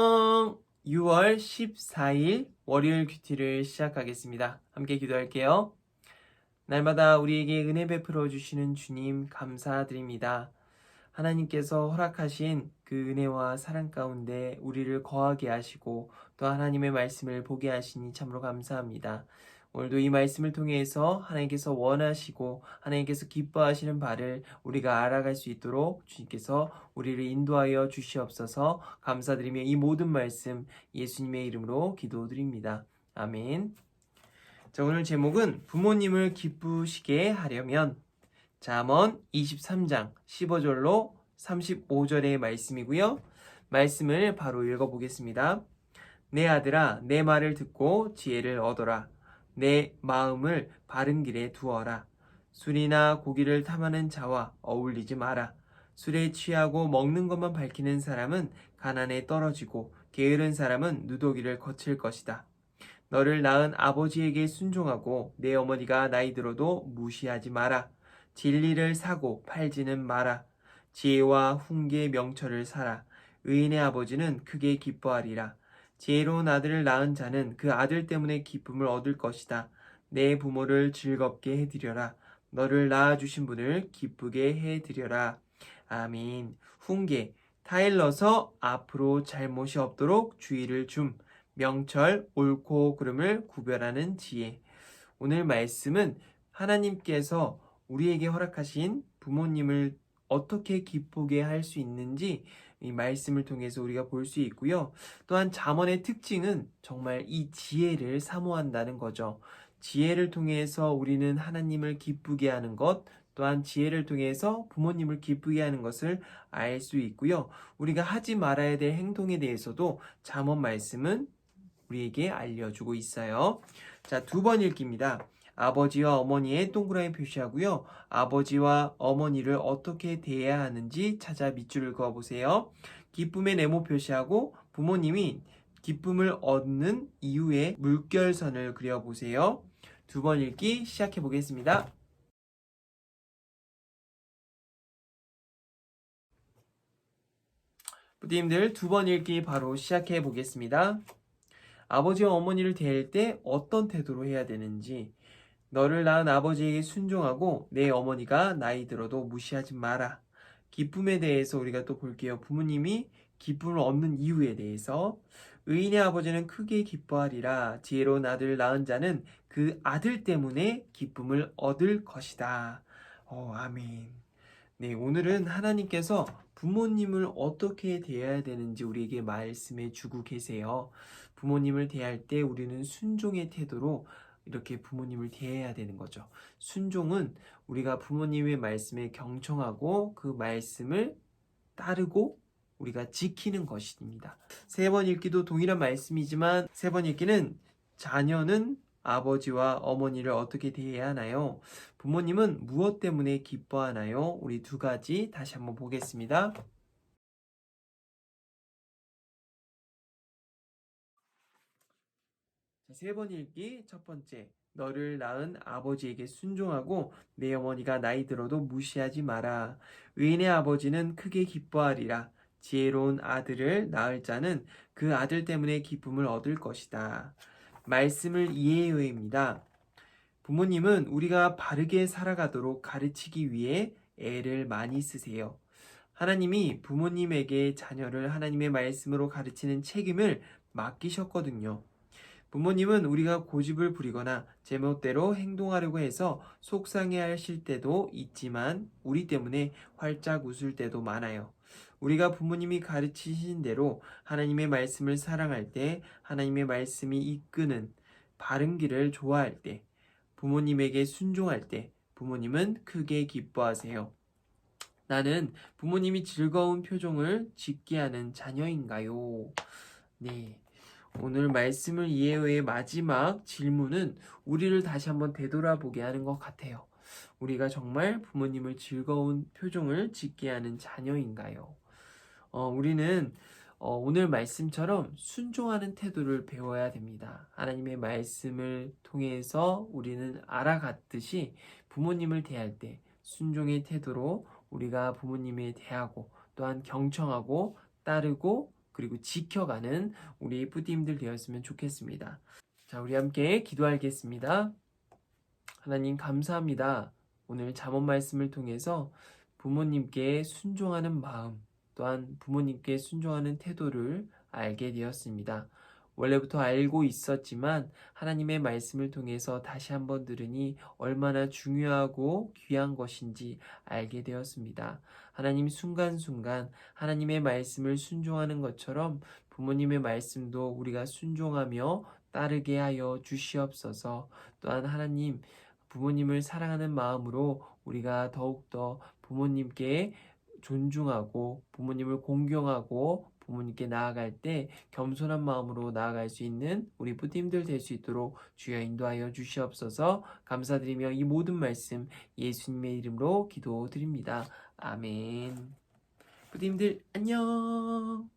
안녕. 6월 14일 월요일 큐티를 시작하겠습니다. 함께 기도할게요. 날마다 우리에게 은혜 베풀어 주시는 주님 감사드립니다. 하나님께서 허락하신 그 은혜와 사랑 가운데 우리를 거하게 하시고 또 하나님의 말씀을 보게 하시니 참으로 감사합니다. 오늘도 이 말씀을 통해서 하나님께서 원하시고 하나님께서 기뻐하시는 바를 우리가 알아갈 수 있도록 주님께서 우리를 인도하여 주시옵소서. 감사드리며 이 모든 말씀 예수님의 이름으로 기도드립니다. 아멘. 자, 오늘 제목은 부모님을 기쁘시게 하려면, 잠언 23장 15절로 35절의 말씀이고요. 말씀을 바로 읽어보겠습니다. 내 아들아, 내 말을 듣고 지혜를 얻어라. 내 마음을 바른 길에 두어라. 술이나 고기를 탐하는 자와 어울리지 마라. 술에 취하고 먹는 것만 밝히는 사람은 가난에 떨어지고 게으른 사람은 누더기를 거칠 것이다. 너를 낳은 아버지에게 순종하고 내 어머니가 나이 들어도 무시하지 마라. 진리를 사고 팔지는 마라. 지혜와 훈계의 명철을 사라. 의인의 아버지는 크게 기뻐하리라. 지혜로운 아들을 낳은 자는 그 아들 때문에 기쁨을 얻을 것이다. 내 부모를 즐겁게 해드려라. 너를 낳아주신 분을 기쁘게 해드려라. 아멘. 훈계. 타일러서 앞으로 잘못이 없도록 주의를 줌. 명철, 옳고 그름을 구별하는 지혜. 오늘 말씀은 하나님께서 우리에게 허락하신 부모님을 어떻게 기쁘게 할 수 있는지 이 말씀을 통해서 우리가 볼 수 있고요. 또한 잠언의 특징은 정말 이 지혜를 사모한다는 거죠. 지혜를 통해서 우리는 하나님을 기쁘게 하는 것, 또한 지혜를 통해서 부모님을 기쁘게 하는 것을 알 수 있고요. 우리가 하지 말아야 될 행동에 대해서도 잠언 말씀은 우리에게 알려주고 있어요. 자, 2번 읽기입니다. 아버지와 어머니의 동그라미 표시하고요. 아버지와 어머니를 어떻게 대해야 하는지 찾아 밑줄을 그어보세요. 기쁨의 네모 표시하고 부모님이 기쁨을 얻는 이유의 물결선을 그려보세요. 2번 읽기 시작해 보겠습니다. 부모님들 2번 읽기 바로 시작해 보겠습니다. 아버지와 어머니를 대할 때 어떤 태도로 해야 되는지, 너를 낳은 아버지에게 순종하고 내 어머니가 나이 들어도 무시하지 마라. 기쁨에 대해서 우리가 또 볼게요. 부모님이 기쁨을 얻는 이유에 대해서. 의인의 아버지는 크게 기뻐하리라. 지혜로운 아들을 낳은 자는 그 아들 때문에 기쁨을 얻을 것이다. 아멘. 네, 오늘은 하나님께서 부모님을 어떻게 대해야 되는지 우리에게 말씀해 주고 계세요. 부모님을 대할 때 우리는 순종의 태도로 이렇게 부모님을 대해야 되는 거죠. 순종은 우리가 부모님의 말씀에 경청하고 그 말씀을 따르고 우리가 지키는 것입니다. 3번 읽기도 동일한 말씀이지만 3번 읽기는 자녀는 아버지와 어머니를 어떻게 대해야 하나요? 부모님은 무엇 때문에 기뻐하나요? 우리 2가지 다시 한번 보겠습니다. 3번 읽기 첫 번째. 너를 낳은 아버지에게 순종하고 내 어머니가 나이 들어도 무시하지 마라. 의인의 아버지는 크게 기뻐하리라. 지혜로운 아들을 낳을 자는 그 아들 때문에 기쁨을 얻을 것이다. 말씀을 이해해요입니다. 부모님은 우리가 바르게 살아가도록 가르치기 위해 애를 많이 쓰세요. 하나님이 부모님에게 자녀를 하나님의 말씀으로 가르치는 책임을 맡기셨거든요. 부모님은 우리가 고집을 부리거나 제멋대로 행동하려고 해서 속상해 하실 때도 있지만 우리 때문에 활짝 웃을 때도 많아요. 우리가 부모님이 가르치신 대로 하나님의 말씀을 사랑할 때, 하나님의 말씀이 이끄는 바른 길을 좋아할 때, 부모님에게 순종할 때 부모님은 크게 기뻐하세요. 나는 부모님이 즐거운 표정을 짓게 하는 자녀인가요? 네. 오늘 말씀을 이해의 마지막 질문은 우리를 다시 한번 되돌아보게 하는 것 같아요. 우리가 정말 부모님을 즐거운 표정을 짓게 하는 자녀인가요? 우리는 오늘 말씀처럼 순종하는 태도를 배워야 됩니다. 하나님의 말씀을 통해서 우리는 알아갔듯이 부모님을 대할 때 순종의 태도로 우리가 부모님에 대하고 또한 경청하고 따르고 그리고 지켜가는 우리 뿌띠님들 되었으면 좋겠습니다. 자, 우리 함께 기도하겠습니다. 하나님 감사합니다. 오늘 잠언 말씀을 통해서 부모님께 순종하는 마음, 또한 부모님께 순종하는 태도를 알게 되었습니다. 원래부터 알고 있었지만 하나님의 말씀을 통해서 다시 한번 들으니 얼마나 중요하고 귀한 것인지 알게 되었습니다. 하나님 순간순간 하나님의 말씀을 순종하는 것처럼 부모님의 말씀도 우리가 순종하며 따르게 하여 주시옵소서. 또한 하나님 부모님을 사랑하는 마음으로 우리가 더욱더 부모님께 존중하고 부모님을 공경하고 부모님께 나아갈 때 겸손한 마음으로 나아갈 수 있는 우리 뿌띠님들 될 수 있도록 주여 인도하여 주시옵소서. 감사드리며 이 모든 말씀 예수님의 이름으로 기도드립니다. 아멘. 뿌띠님들 안녕.